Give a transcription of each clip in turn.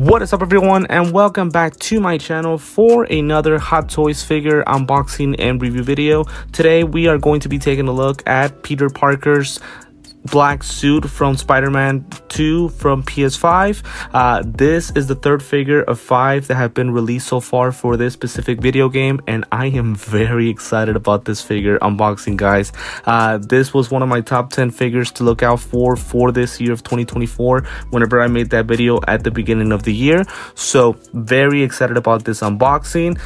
What is up everyone, and welcome back to my channel for another Hot Toys figure unboxing and review video. Today we are going to be taking a look at Peter Parker's black suit from Spider-Man 2 from PS5. This is the third figure of 5 that have been released so far for this specific video game, and I am very excited about this figure unboxing, guys. This was one of my top 10 figures to look out for this year of 2024 whenever I made that video at the beginning of the year. So very excited about this unboxing.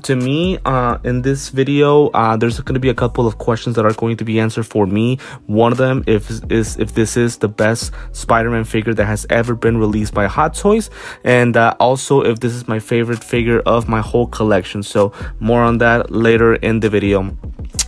To me, in this video, there's going to be a couple of questions that are going to be answered for me. One of them if this is the best Spider-Man figure that has ever been released by Hot Toys, and also if this is my favorite figure of my whole collection. So more on that later in the video.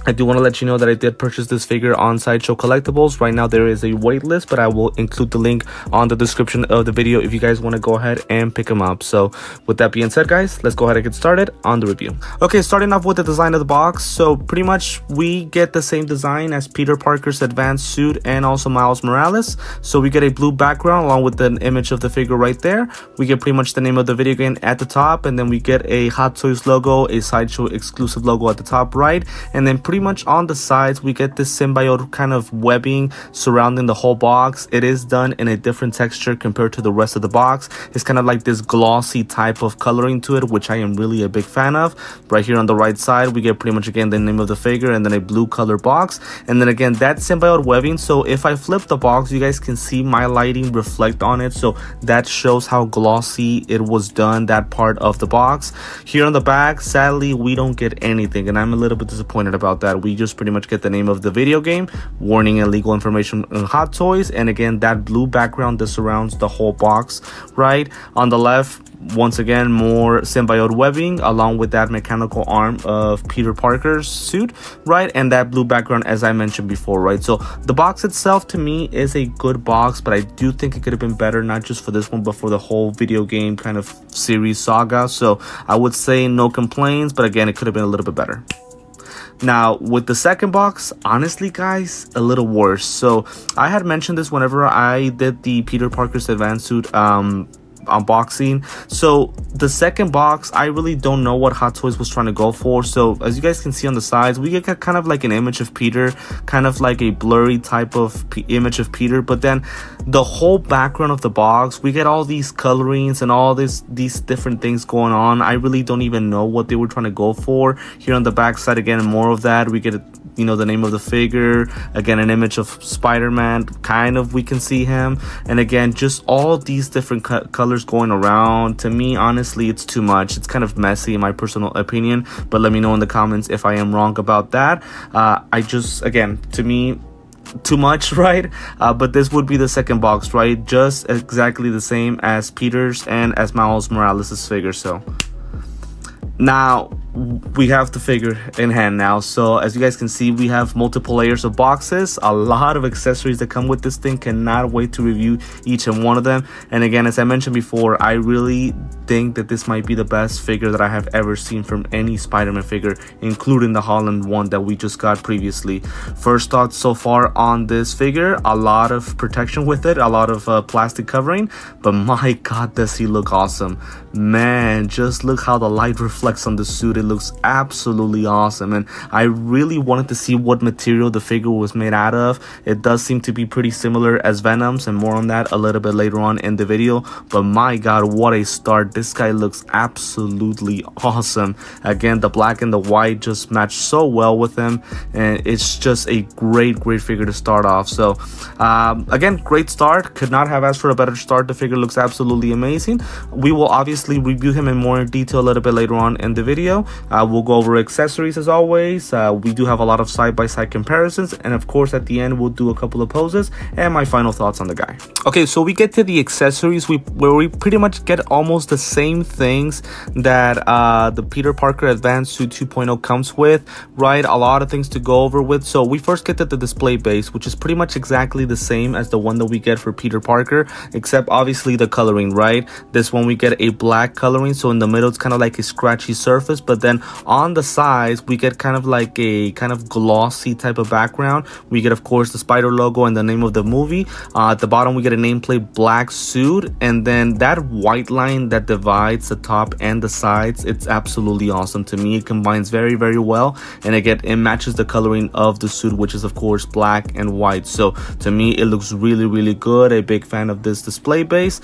I do want to let you know that I did purchase this figure on Sideshow Collectibles. Right now there is a wait list, but I will include the link on the description of the video if you guys want to go ahead and pick them up. So with that being said, guys, let's go ahead and get started on the review. Okay, starting off with the design of the box. So pretty much we get the same design as Peter Parker's advanced suit and also Miles Morales. So we get a blue background along with an image of the figure right there. We get pretty much the name of the video game at the top, and then we get a Hot Toys logo, a Sideshow exclusive logo at the top right, and then pretty much on the sides we get this symbiote kind of webbing surrounding the whole box. It is done in a different texture compared to the rest of the box. It's kind of like this glossy type of coloring to it, which I am really a big fan of. Right here on the right side we get pretty much again the name of the figure and then a blue color box, and then again that symbiote webbing. So if I flip the box, you guys can see my lighting reflect on it, so that shows how glossy it was done, that part of the box. Here on the back, sadly we don't get anything, and I'm a little bit disappointed about that. We just pretty much get the name of the video game, warning and legal information on Hot Toys, and again that blue background that surrounds the whole box. Right on the left, once again more symbiote webbing along with that mechanical arm of Peter Parker's suit, right, and that blue background as I mentioned before, right. So the box itself to me is a good box, but I do think it could have been better, not just for this one but for the whole video game kind of series saga. So I would say no complaints, but again it could have been a little bit better. Now with the second box, honestly guys, a little worse. So I had mentioned this whenever I did the Peter Parker's advanced suit unboxing. So the second box, I really don't know what Hot Toys was trying to go for. So as you guys can see on the sides, we get kind of like an image of Peter, kind of like a blurry type of image of Peter, but then the whole background of the box, we get all these colorings and all these different things going on. I really don't even know what they were trying to go for. Here on the back side, again, more of that. We get the name of the figure, again an image of Spider-Man, kind of we can see him, and again just all these different colors going around. To me, honestly, it's too much. It's kind of messy in my personal opinion, but let me know in the comments if I am wrong about that. I just, again, to me, too much, right? But this would be the second box, right? Just exactly the same as Peter's and as Miles Morales' figure. So now we have the figure in hand now. So as you guys can see, we have multiple layers of boxes, a lot of accessories that come with this thing. Cannot wait to review each and one of them. And again, as I mentioned before, I really think that this might be the best figure that I have ever seen from any Spider-Man figure, including the Holland one that we just got previously. First thoughts so far on this figure: a lot of protection with it, a lot of plastic covering, but my god, does he look awesome. Man, just look how the light reflects on the suit. It looks absolutely awesome, and I really wanted to see what material the figure was made out of. It does seem to be pretty similar as Venom's, and more on that a little bit later on in the video. But my god, what a start. This guy looks absolutely awesome. Again, the black and the white just match so well with him, and it's just a great figure to start off. So again, great start. Could not have asked for a better start. The figure looks absolutely amazing. We will obviously review him in more detail a little bit later on in the video. We'll go over accessories as always. We do have a lot of side-by-side comparisons, and of course at the end we'll do a couple of poses and my final thoughts on the guy. Okay, so we get to the accessories where we pretty much get almost the same things that the Peter Parker Advanced Suit 2.0 comes with, right? A lot of things to go over with. So we first get to the display base, which is pretty much exactly the same as the one that we get for Peter Parker, except obviously the coloring, right? This one we get a black coloring, so in the middle it's kind of like a scratchy surface, but then on the sides we get kind of like a kind of glossy type of background. We get, of course, the spider logo and the name of the movie. At the bottom we get a nameplate Black Suit, and then that white line that divides the top and the sides, it's absolutely awesome. To me, it combines very, very well, and again, it matches the coloring of the suit, which is of course black and white. So to me, it looks really, really good. A big fan of this display base.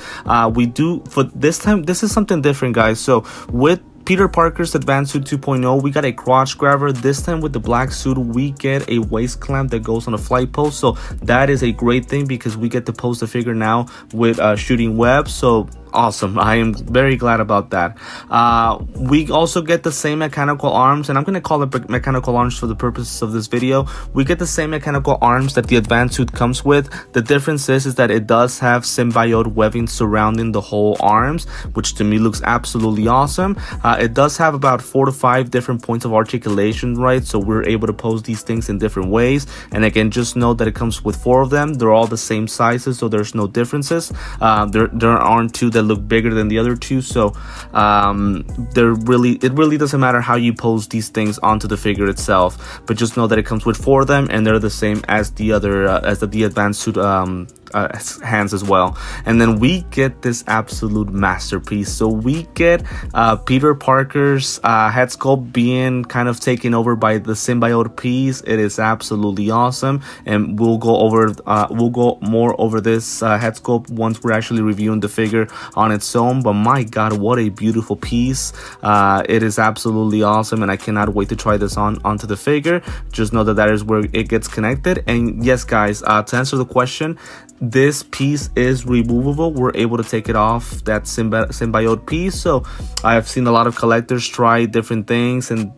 We do, for this time, this is something different, guys. So with Peter Parker's Advanced Suit 2.0, we got a crotch grabber. This time with the black suit, we get a waist clamp that goes on a flight post. So that is a great thing because we get to pose the figure now with shooting webs. So awesome. I am very glad about that. We also get the same mechanical arms, and I'm going to call it mechanical arms for the purposes of this video. We get the same mechanical arms that the Advanced Suit comes with. The difference is that it does have symbiote webbing surrounding the whole arms, which to me looks absolutely awesome. It does have about 4 to 5 different points of articulation, right? So we're able to pose these things in different ways. And again, just know that it comes with 4 of them. They're all the same sizes, so there's no differences. There aren't 2 that look bigger than the other 2, so it really doesn't matter how you pose these things onto the figure itself, but just know that it comes with 4 of them, and they're the same as the other as the Advanced Suit hands as well. And then we get this absolute masterpiece. So we get Peter Parker's head sculpt being kind of taken over by the symbiote piece. It is absolutely awesome, and we'll go more over this head sculpt once we're actually reviewing the figure on its own. But my god, what a beautiful piece. It is absolutely awesome, and I cannot wait to try this onto the figure. Just know that is where it gets connected. And yes, guys, to answer the question, this piece is removable. We're able to take it off that symbiote piece. So I have seen a lot of collectors try different things and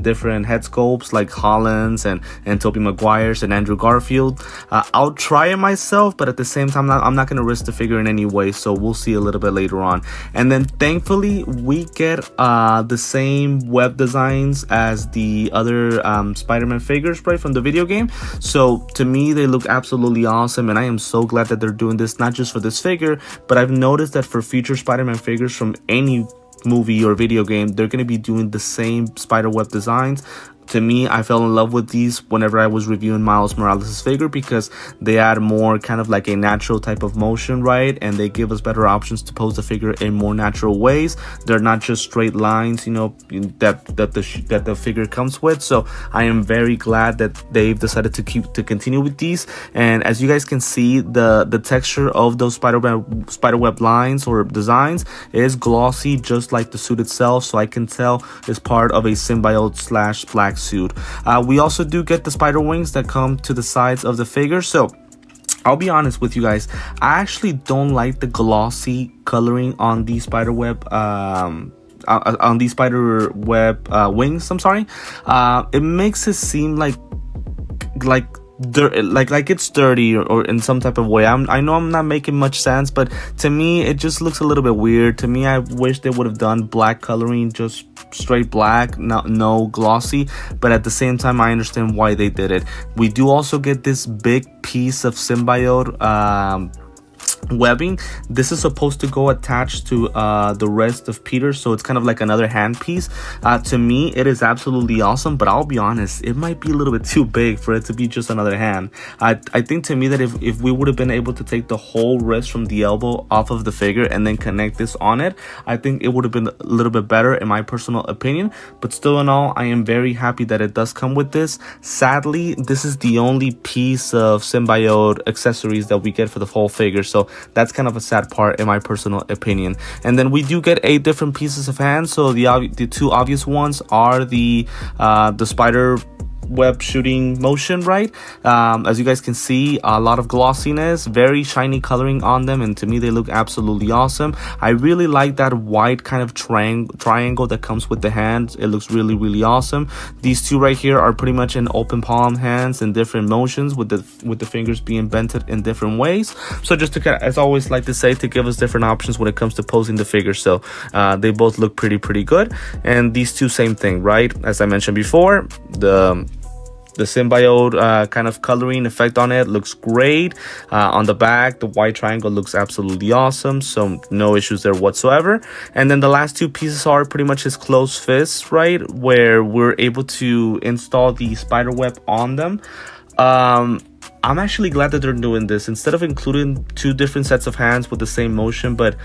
different head sculpts like Holland's and Tobey Maguire's and Andrew Garfield. I'll try it myself, but at the same time, I'm not going to risk the figure in any way. So we'll see a little bit later on. And then thankfully we get the same web designs as the other Spider-Man figures, right, from the video game. So to me, they look absolutely awesome, and I am so glad that they're doing this, not just for this figure, but I've noticed that for future Spider-Man figures from any movie or video game, they're going to be doing the same spider web designs. To me, I fell in love with these whenever I was reviewing Miles Morales' figure, because they add more kind of like a natural type of motion, right? And they give us better options to pose the figure in more natural ways. They're not just straight lines, you know, that the figure comes with. So I am very glad that they've decided to continue with these. And as you guys can see, the texture of those spiderweb lines or designs is glossy, just like the suit itself. So I can tell it's part of a symbiote / black suit. We also do get the spider wings that come to the sides of the figure. So I'll be honest with you guys, I actually don't like the glossy coloring on the spider web wings. I'm sorry. It makes it seem like it's dirty or in some type of way. I know I'm not making much sense, but to me it just looks a little bit weird. To me, I wish they would have done black coloring, just straight black, no glossy. But at the same time, I understand why they did it. We do also get this big piece of symbiote webbing. This is supposed to go attached to the rest of Peter, so it's kind of like another hand piece. To me, it is absolutely awesome, but I'll be honest, it might be a little bit too big for it to be just another hand. I think to me that if we would have been able to take the whole wrist from the elbow off of the figure and then connect this on it, I think it would have been a little bit better in my personal opinion. But still in all, I am very happy that it does come with this. Sadly, this is the only piece of symbiote accessories that we get for the whole figure, so that's kind of a sad part in my personal opinion. And then we do get 8 different pieces of hands. So the 2 obvious ones are the spider web shooting motion, right? As you guys can see, a lot of glossiness, very shiny coloring on them, and to me they look absolutely awesome. I really like that white kind of triangle that comes with the hands. It looks really, really awesome. These 2 right here are pretty much in open palm hands in different motions, with the fingers being bented in different ways. So just to, as I always like to say, to give us different options when it comes to posing the figure. So they both look pretty good. And these 2, same thing, right? As I mentioned before, symbiote kind of coloring effect on it looks great. On the back, the white triangle looks absolutely awesome, so no issues there whatsoever. And then the last two pieces are pretty much his closed fists, right, where we're able to install the spider web on them. I'm actually glad that they're doing this instead of including two different sets of hands with the same motion, but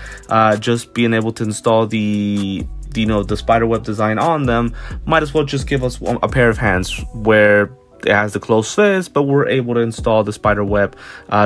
just being able to install the spiderweb design on them. Might as well just give us a pair of hands where it has the closed fist, but we're able to install the spiderweb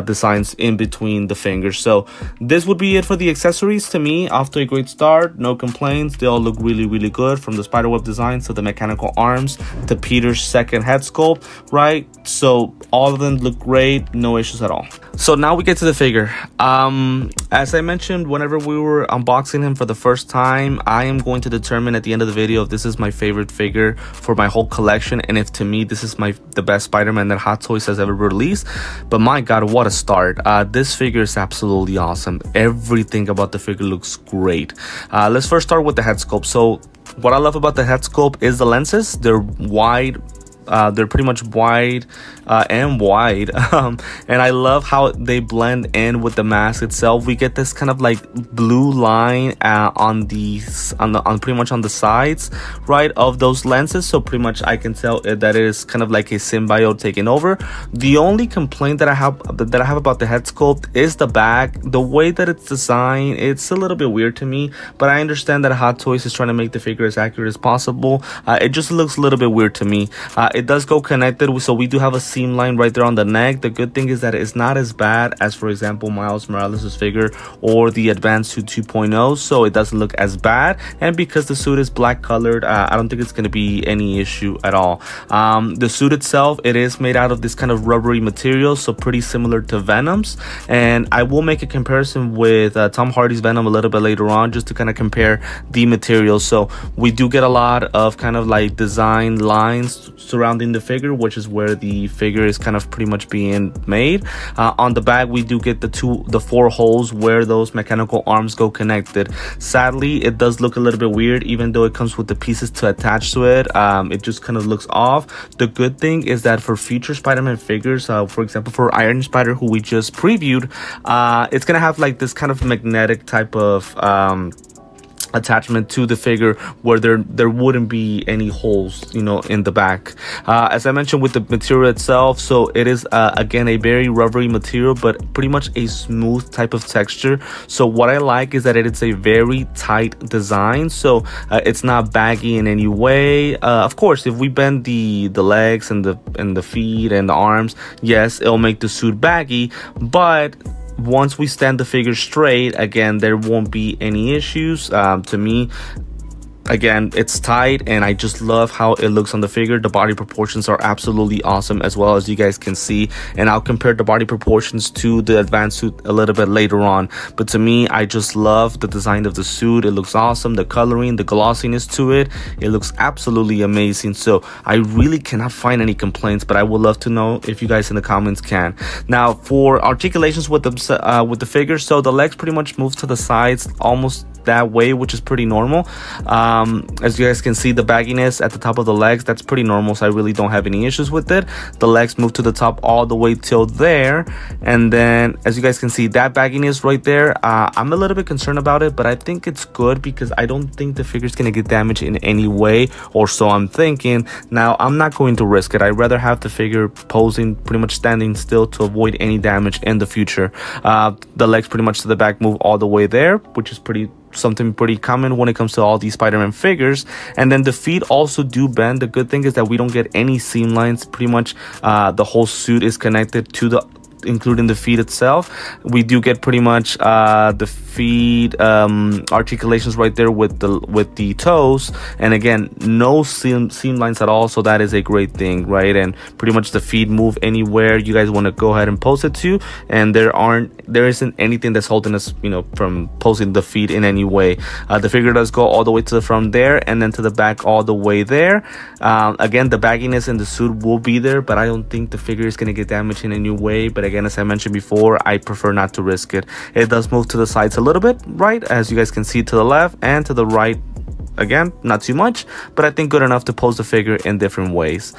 designs in between the fingers. So this would be it for the accessories. To me, off to a great start, no complaints. They all look really good, from the spiderweb designs to the mechanical arms to Peter's second head sculpt, right? So all of them look great, no issues at all. So now we get to the figure. As I mentioned, whenever we were unboxing him for the first time, I am going to determine at the end of the video if this is my favorite figure for my whole collection, and if to me this is the best Spider-Man that Hot Toys has ever released. But my god, what a start. This figure is absolutely awesome. Everything about the figure looks great. Let's first start with the head sculpt. So what I love about the head sculpt is the lenses. They're wide. They're pretty much wide and wide, and I love how they blend in with the mask itself. We get this kind of like blue line on pretty much on the sides, right, of those lenses. So pretty much I can tell that it is kind of like a symbiote taking over. The only complaint that I have about the head sculpt is the back. The way that it's designed, it's a little bit weird to me, but I understand that Hot Toys is trying to make the figure as accurate as possible. It just looks a little bit weird to me. It does go connected, so we do have a seam line right there on the neck. The good thing is that it's not as bad as, for example, Miles Morales' figure or the Advanced Suit 2.0, so it doesn't look as bad. And because the suit is black colored, I don't think it's going to be any issue at all. The suit itself, it is made out of this kind of rubbery material, so pretty similar to Venom's. And I will make a comparison with Tom Hardy's Venom a little bit later on, just to kind of compare the materials. So we do get a lot of kind of like design lines surrounding the figure, which is where the figure is kind of pretty much being made. On the back, we do get the four holes where those mechanical arms go connected. Sadly, it does look a little bit weird, even though it comes with the pieces to attach to it. It just kind of looks off. The good thing is that for future Spider-Man figures, for example, for Iron Spider, who we just previewed, it's gonna have like this kind of magnetic type of attachment to the figure, where there wouldn't be any holes, in the back. As I mentioned with the material itself, so it is again a very rubbery material, but pretty much a smooth type of texture. So what I like is that it's a very tight design, so it's not baggy in any way. Of course, if we bend the legs and the feet and the arms, yes, it'll make the suit baggy, but once we stand the figure straight, again, there won't be any issues. To me, again, it's tight, and I just love how it looks on the figure. The body proportions are absolutely awesome, as well, as you guys can see, and I'll compare the body proportions to the Advanced Suit a little bit later on. But to me, I just love the design of the suit. It looks awesome. The coloring, the glossiness to it, it looks absolutely amazing. So I really cannot find any complaints, but I would love to know if you guys in the comments can. Now, for articulations with the figure, so the legs pretty much move to the sides almost that way, which is pretty normal. As you guys can see, the bagginess at the top of the legs, that's pretty normal, so I really don't have any issues with it. The legs move to the top all the way till there, and then as you guys can see, that bagginess right there, I'm a little bit concerned about it, but I think it's good because I don't think the figure's gonna get damaged in any way, or so I'm thinking. Now, I'm not going to risk it. I'd rather have the figure posing, pretty much standing still, to avoid any damage in the future. The legs pretty much to the back move all the way there, which is something pretty common when it comes to all these Spider-Man figures. And then the feet also do bend. The good thing is that we don't get any seam lines. Pretty much the whole suit is connected to including the feet itself. We do get pretty much the feet articulations right there with the toes, and again, no seam lines at all, so that is a great thing, right? And pretty much the feet move anywhere you guys want to go ahead and pose it to, and there isn't anything that's holding us from posing the feet in any way. The figure does go all the way to the front there, and then to the back all the way there. Again, the bagginess in the suit will be there, but I don't think the figure is going to get damaged in any way. But again, as I mentioned before, I prefer not to risk it. It does move to the sides a little bit, right, as you guys can see, to the left and to the right. Again, not too much, but I think good enough to pose the figure in different ways.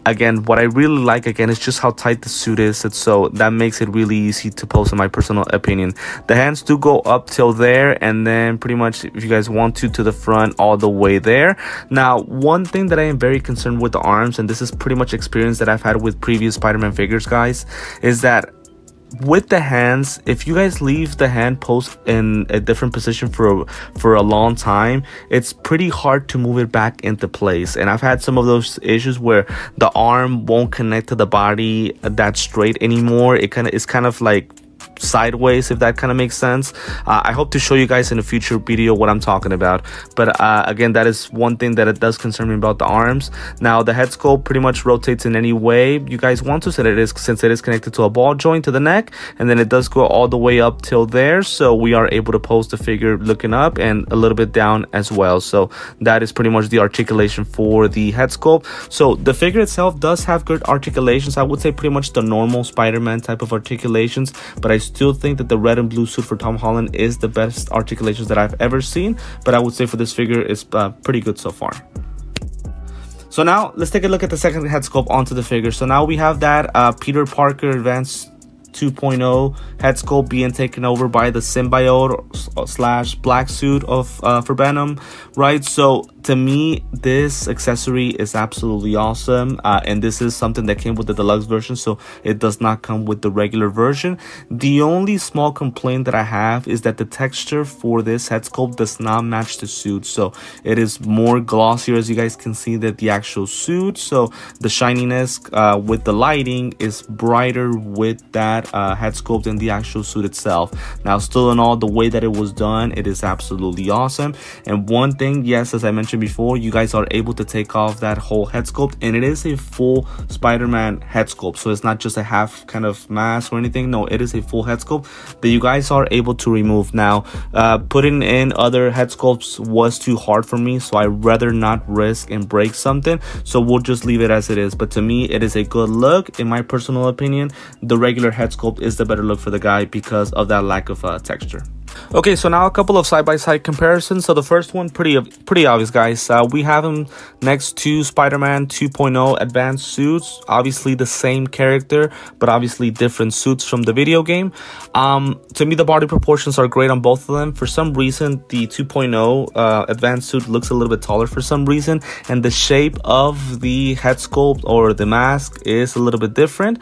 again, what I really like, again, is just how tight the suit is. So that makes it really easy to post, in my personal opinion. The hands do go up till there, and then pretty much, if you guys want to the front all the way there. Now, one thing that I am very concerned with the arms, and this is pretty much experience that I've had with previous Spider-Man figures, guys, is that with the hands, if you guys leave the hand post in a different position for a long time, it's pretty hard to move it back into place. And I've had some of those issues where the arm won't connect to the body that straight anymore. It's kind of like sideways, if that kind of makes sense. I hope to show you guys in a future video what I'm talking about, but again, that is one thing that it does concern me about the arms. Now, the head sculpt pretty much rotates in any way you guys want to, since it is connected to a ball joint to the neck, and then it does go all the way up till there, so we are able to pose the figure looking up and a little bit down as well. So that is pretty much the articulation for the head sculpt. So the figure itself does have good articulations. I would say pretty much the normal Spider-Man type of articulations, but I still think that the red and blue suit for Tom Holland is the best articulations that I've ever seen. But I would say for this figure, it's pretty good so far. So now let's take a look at the second head sculpt onto the figure. So now we have that Peter Parker Advanced 2.0 head sculpt being taken over by the symbiote / black suit of for Venom, right? So to me, this accessory is absolutely awesome, and this is something that came with the deluxe version, so it does not come with the regular version. The only small complaint that I have is that the texture for this head sculpt does not match the suit, so it is more glossier, as you guys can see, than the actual suit. So the shininess with the lighting is brighter with that head sculpt than the actual suit itself. Now, still in all, the way that it was done, it is absolutely awesome. And one thing, yes, as I mentioned before, you guys are able to take off that whole head sculpt, and it is a full Spider-Man head sculpt, so it's not just a half kind of mask or anything. No, it is a full head sculpt that you guys are able to remove. Now, putting in other head sculpts was too hard for me, so I'd rather not risk and break something, so we'll just leave it as it is. But to me, it is a good look. In my personal opinion, the regular head sculpt is the better look for the guy because of that lack of texture. Okay, so now a couple of side-by-side comparisons. So the first one, pretty obvious, guys. We have him next to Spider-Man 2.0 advanced suits. Obviously the same character, but obviously different suits from the video game. To me, the body proportions are great on both of them. For some reason, the 2.0 advanced suit looks a little bit taller for some reason, and the shape of the head sculpt or the mask is a little bit different.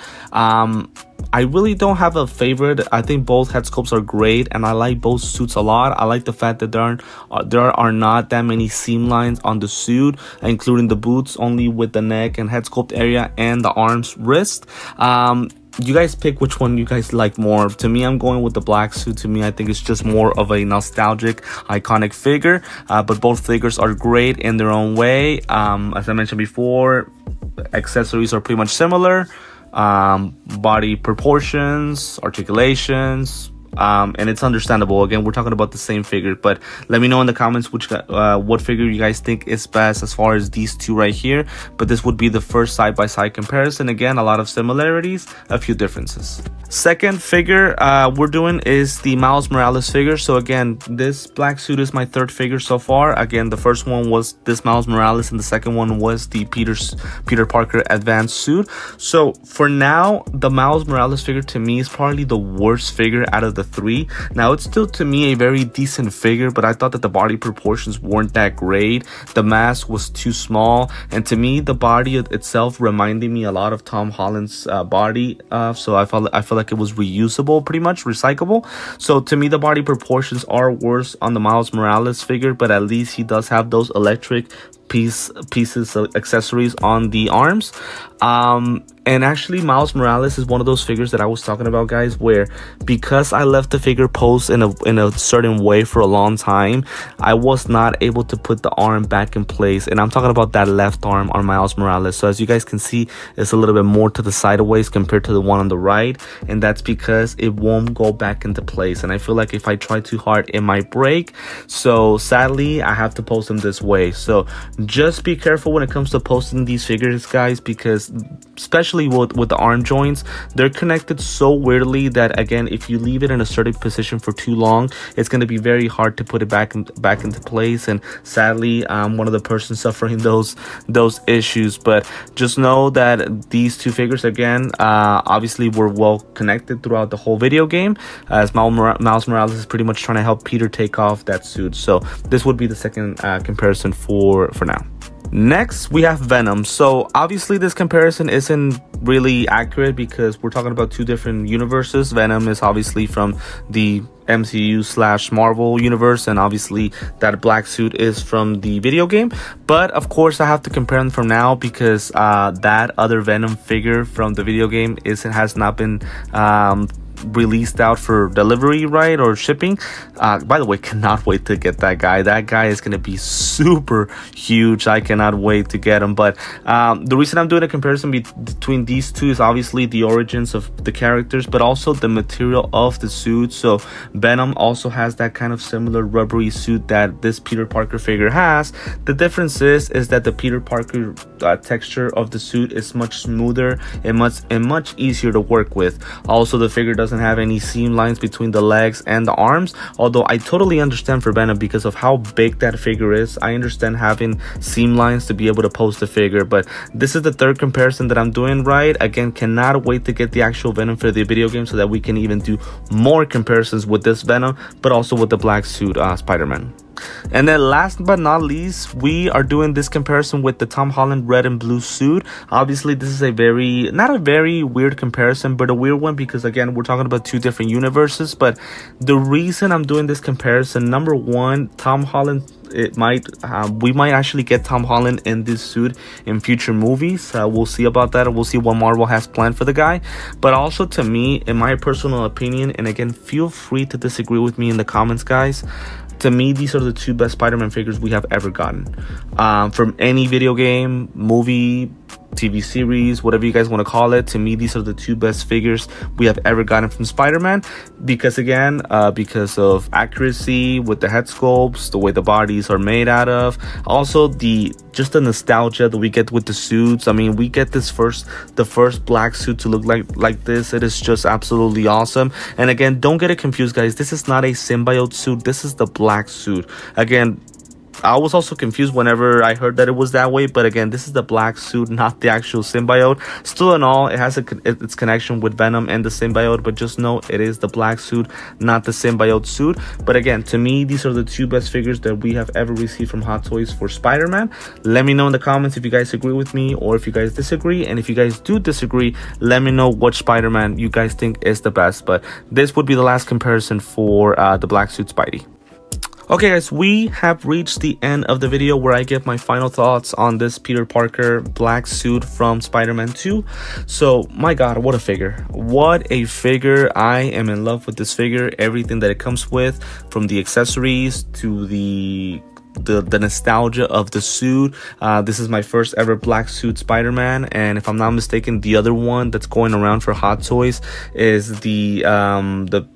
I really don't have a favorite. I think both head sculpts are great, and I like both suits a lot. I like the fact that there are not that many seam lines on the suit, including the boots, only with the neck and head sculpt area and the arms, wrist. You guys pick which one you guys like more. To me, I'm going with the black suit. To me, I think it's just more of a nostalgic, iconic figure. But both figures are great in their own way. As I mentioned before, accessories are pretty much similar. Body proportions, articulations, and it's understandable. Again, we're talking about the same figure, but let me know in the comments what figure you guys think is best as far as these two right here. But this would be the first side-by-side comparison. Again, a lot of similarities, a few differences. Second figure we're doing is the Miles Morales figure. So again, this black suit is my third figure so far. Again, the first one was this Miles Morales, and the second one was the Peter Parker advanced suit. So for now, the Miles Morales figure to me is probably the worst figure out of the three. Now, it's still to me a very decent figure, but I thought that the body proportions weren't that great. The mask was too small, and to me, the body itself reminded me a lot of Tom Holland's body. So I felt like it was reusable, pretty much recyclable. So to me, the body proportions are worse on the Miles Morales figure, but at least he does have those electric pieces of accessories on the arms. And actually, Miles Morales is one of those figures that I was talking about, guys, where because I left the figure posed in a certain way for a long time, I was not able to put the arm back in place. And I'm talking about that left arm on Miles Morales. So as you guys can see, it's a little bit more to the sideways compared to the one on the right, and that's because it won't go back into place. And I feel like if I try too hard, it might break. So sadly, I have to pose him this way. So Just be careful when it comes to posting these figures, guys, because especially with the arm joints, they're connected so weirdly that, again, if you leave it in a certain position for too long, it's going to be very hard to put it back into place. And sadly, I'm one of the persons suffering those issues. But just know that these two figures, again, obviously were well connected throughout the whole video game, as Miles Morales is pretty much trying to help Peter take off that suit. So this would be the second comparison for now. Next, we have Venom. So obviously this comparison isn't really accurate because we're talking about two different universes. Venom is obviously from the MCU / Marvel universe, and obviously that black suit is from the video game. But of course I have to compare them from now because that other Venom figure from the video game has not been released out for delivery, right, or shipping. By the way, cannot wait to get that guy. That guy is going to be super huge. I cannot wait to get him. But the reason I'm doing a comparison between these two is obviously the origins of the characters, but also the material of the suit. So Venom also has that kind of similar rubbery suit that this Peter Parker figure has. The difference is that the Peter Parker texture of the suit is much smoother and much easier to work with. Also, the figure doesn't have any seam lines between the legs and the arms, although I totally understand for Venom because of how big that figure is. I understand having seam lines to be able to pose the figure. But this is the third comparison that I'm doing, right? Again, cannot wait to get the actual Venom for the video game so that we can even do more comparisons with this Venom, but also with the black suit Spider-Man. And then last but not least, we are doing this comparison with the Tom Holland red and blue suit. Obviously, this is not a very weird comparison, but a weird one because, again, we're talking about two different universes. But the reason I'm doing this comparison, number one, Tom Holland, we might actually get Tom Holland in this suit in future movies. We'll see about that. We'll see what Marvel has planned for the guy. But also, to me, in my personal opinion, and again, feel free to disagree with me in the comments, guys, to me, these are the two best Spider-Man figures we have ever gotten. From any video game, movie, TV series, whatever you guys want to call it. To me, these are the two best figures we have ever gotten from Spider-Man because, again, because of accuracy with the head sculpts, the way the bodies are made out of, also just the nostalgia that we get with the suits. I mean, we get the first black suit to look like this. It is just absolutely awesome. And again, don't get it confused, guys. This is not a symbiote suit. This is the black suit. Again, I was also confused whenever I heard that it was that way, but again, this is the black suit, not the actual symbiote. Still in all, it has its connection with Venom and the symbiote, but just know it is the black suit, not the symbiote suit. But again, to me, these are the two best figures that we have ever received from Hot Toys for Spider-Man. Let me know in the comments if you guys agree with me or if you guys disagree, and if you guys do disagree, let me know which Spider-Man you guys think is the best. But this would be the last comparison for the black suit Spidey. Okay, guys, we have reached the end of the video where I give my final thoughts on this Peter Parker black suit from Spider-Man 2. So, my God, what a figure. What a figure. I am in love with this figure. Everything that it comes with, from the accessories to the nostalgia of the suit. This is my first ever black suit Spider-Man, and if I'm not mistaken, the other one that's going around for Hot Toys is the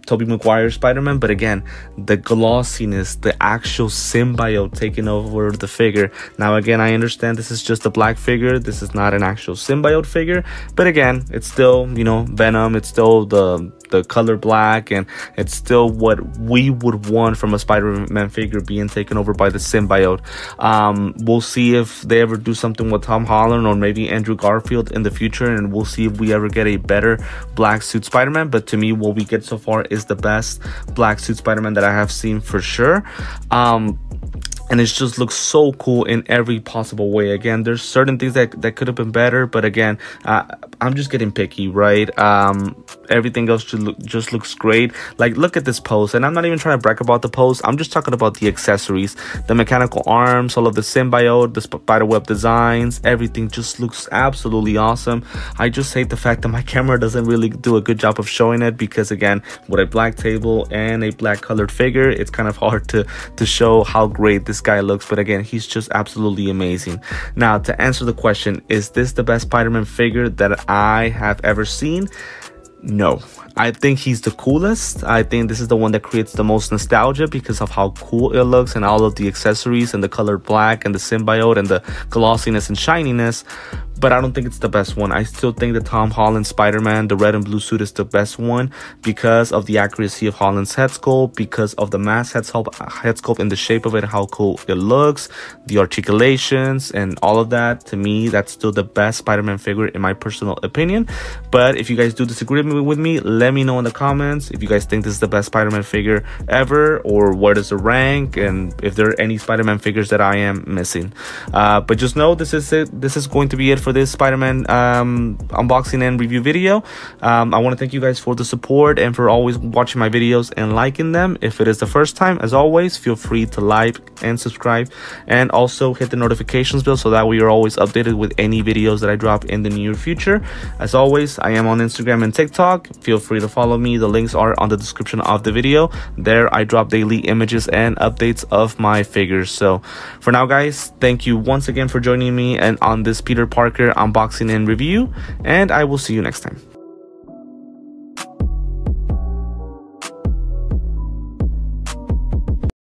Tobey Maguire Spider-Man. But again, the glossiness, the actual symbiote taking over the figure. Now again, I understand this is just a black figure, this is not an actual symbiote figure, but again, it's still, you know, Venom. It's still the color black, and it's still what we would want from a Spider-Man figure being taken over by the symbiote. We'll see if they ever do something with Tom Holland or maybe Andrew Garfield in the future, and we'll see if we ever get a better black suit Spider-Man. But to me, what we get so far is the best black suit Spider-Man that I have seen for sure. And it just looks so cool in every possible way. Again, there's certain things that could have been better, but again, I'm just getting picky, right? Everything else just looks great. Like, look at this pose, and I'm not even trying to brag about the pose. I'm just talking about the accessories, the mechanical arms, all of the symbiote, the spiderweb designs. Everything just looks absolutely awesome. I just hate the fact that my camera doesn't really do a good job of showing it because, again, with a black table and a black colored figure, it's kind of hard to show how great this guy looks. But again, he's just absolutely amazing. Now, to answer the question, is this the best Spider-Man figure that I have ever seen? No, I think he's the coolest. I think this is the one that creates the most nostalgia because of how cool it looks and all of the accessories and the color black and the symbiote and the glossiness and shininess. But I don't think it's the best one. I still think the Tom Holland Spider-Man, the red and blue suit, is the best one because of the accuracy of Holland's head sculpt, because of the mask head sculpt and the shape of it, how cool it looks, the articulations and all of that. To me, that's still the best Spider-Man figure in my personal opinion. But if you guys do disagree with me, let me know in the comments if you guys think this is the best Spider-Man figure ever, or where does it rank, and if there are any Spider-Man figures that I am missing. But just know this is it. This is going to be it for this Spider-Man unboxing and review video. I want to thank you guys for the support and for always watching my videos and liking them. If it is the first time, as always, feel free to like and subscribe, and also hit the notifications bell so that way you're always updated with any videos that I drop in the near future. As always, I am on Instagram and TikTok. Feel free to follow me. The links are on the description of the video. There I drop daily images and updates of my figures. So for now, guys, thank you once again for joining me and on this Peter Parker unboxing and review, and I will see you next time.